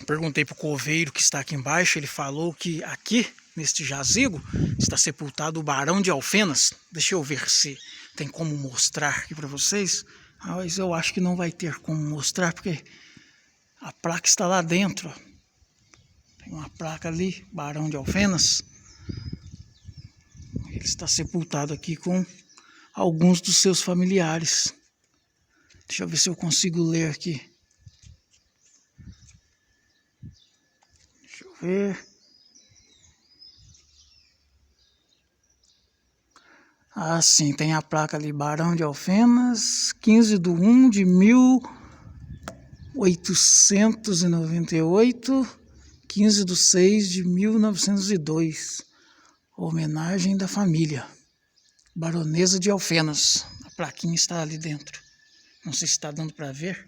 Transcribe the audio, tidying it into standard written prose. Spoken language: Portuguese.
Perguntei para o coveiro que está aqui embaixo, ele falou que aqui, neste jazigo, está sepultado o Barão de Alfenas. Deixa eu ver se tem como mostrar aqui para vocês. Mas eu acho que não vai ter como mostrar, porque a placa está lá dentro. Tem uma placa ali, Barão de Alfenas. Ele está sepultado aqui com alguns dos seus familiares. Deixa eu ver se eu consigo ler aqui. Deixa eu ver. Ah, sim, tem a placa ali, Barão de Alfenas, 15/1/1898, 15/6/1902. Homenagem da família, Baronesa de Alfenas. A plaquinha está ali dentro. Não sei se está dando para ver.